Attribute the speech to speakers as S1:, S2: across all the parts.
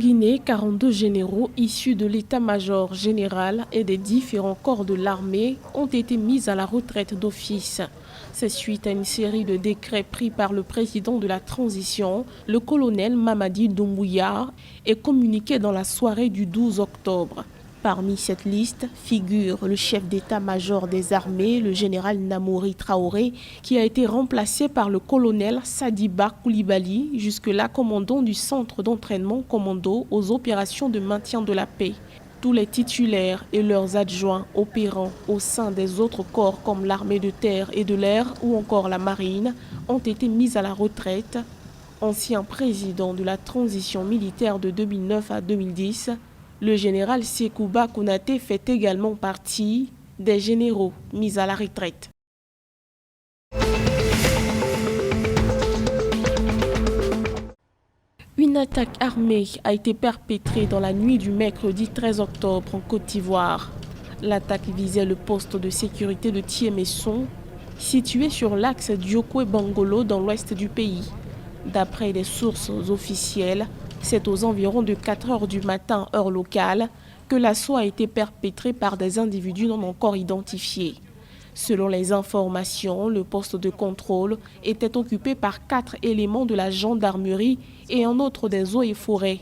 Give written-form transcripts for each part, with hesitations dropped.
S1: Guinée, 42 généraux issus de l'état-major général et des différents corps de l'armée ont été mis à la retraite d'office. C'est suite à une série de décrets pris par le président de la transition, le colonel Mamadi Doumbouya, et communiqués dans la soirée du 12 octobre. Parmi cette liste figure le chef d'état-major des armées, le général Namouri Traoré, qui a été remplacé par le colonel Sadiba Koulibaly, jusque-là commandant du centre d'entraînement commando aux opérations de maintien de la paix. Tous les titulaires et leurs adjoints opérant au sein des autres corps comme l'armée de terre et de l'air ou encore la marine ont été mis à la retraite. Ancien président de la transition militaire de 2009 à 2010, le général Sekouba Konaté fait également partie des généraux mis à la retraite. Une attaque armée a été perpétrée dans la nuit du mercredi 13 octobre en Côte d'Ivoire. L'attaque visait le poste de sécurité de Thiémesson, situé sur l'axe Diokwe-Bangolo dans l'ouest du pays. D'après des sources officielles, c'est aux environs de 4 heures du matin, heure locale, que l'assaut a été perpétré par des individus non encore identifiés. Selon les informations, le poste de contrôle était occupé par 4 éléments de la gendarmerie et un autre des eaux et forêts.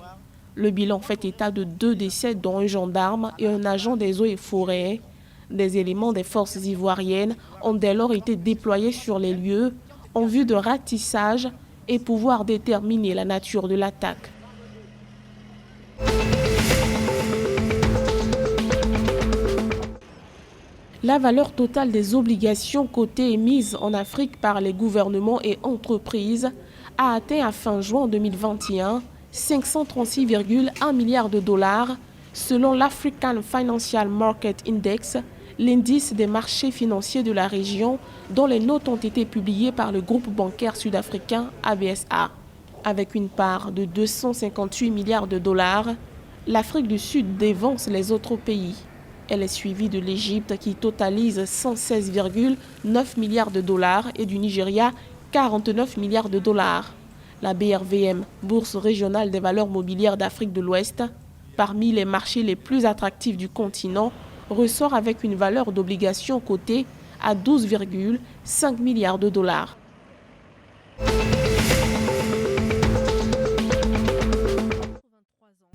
S1: Le bilan fait état de 2 décès, dont un gendarme et un agent des eaux et forêts. Des éléments des forces ivoiriennes ont dès lors été déployés sur les lieux en vue de ratissage et pouvoir déterminer la nature de l'attaque. La valeur totale des obligations cotées émises en Afrique par les gouvernements et entreprises a atteint à fin juin 2021 536,1 milliards de dollars selon l'African Financial Market Index, l'indice des marchés financiers de la région dont les notes ont été publiées par le groupe bancaire sud-africain ABSA. Avec une part de 258 milliards de dollars, l'Afrique du Sud dévance les autres pays. Elle est suivie de l'Égypte qui totalise 116,9 milliards de dollars et du Nigeria 49 milliards de dollars. La BRVM, Bourse régionale des valeurs mobilières d'Afrique de l'Ouest, parmi les marchés les plus attractifs du continent, ressort avec une valeur d'obligations cotée à 12,5 milliards de dollars.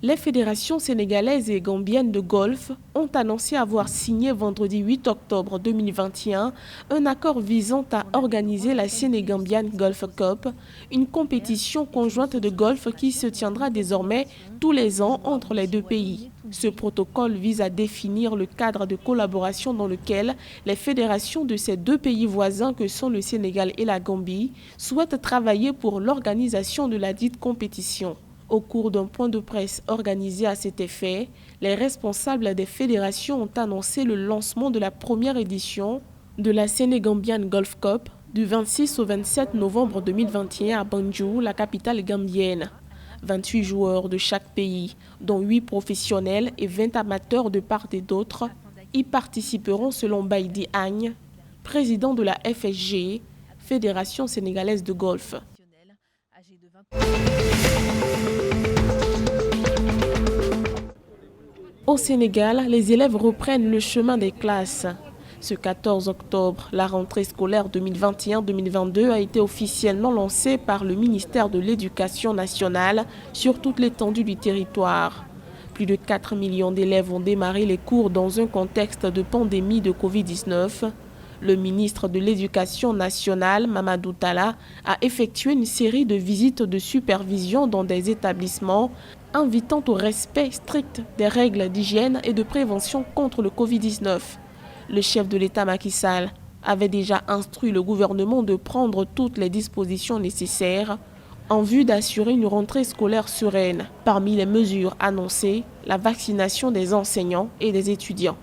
S1: Les fédérations sénégalaises et gambiennes de golf ont annoncé avoir signé vendredi 8 octobre 2021 un accord visant à organiser la Sénégambian Golf Cup, une compétition conjointe de golf qui se tiendra désormais tous les ans entre les deux pays. Ce protocole vise à définir le cadre de collaboration dans lequel les fédérations de ces deux pays voisins que sont le Sénégal et la Gambie souhaitent travailler pour l'organisation de la dite compétition. Au cours d'un point de presse organisé à cet effet, les responsables des fédérations ont annoncé le lancement de la première édition de la Sénégambian Golf Cup du 26 au 27 novembre 2021 à Banjul, la capitale gambienne. 28 joueurs de chaque pays, dont 8 professionnels et 20 amateurs de part et d'autre, y participeront selon Baïdi Agne, président de la FSG, Fédération sénégalaise de golf. Au Sénégal, les élèves reprennent le chemin des classes. Ce 14 octobre, la rentrée scolaire 2021-2022 a été officiellement lancée par le ministère de l'Éducation nationale sur toute l'étendue du territoire. Plus de 4 millions d'élèves ont démarré les cours dans un contexte de pandémie de Covid-19. Le ministre de l'Éducation nationale, Mamadou Talla, a effectué une série de visites de supervision dans des établissements, invitant au respect strict des règles d'hygiène et de prévention contre le Covid-19. Le chef de l'État Macky Sall avait déjà instruit le gouvernement de prendre toutes les dispositions nécessaires en vue d'assurer une rentrée scolaire sereine. Parmi les mesures annoncées, la vaccination des enseignants et des étudiants.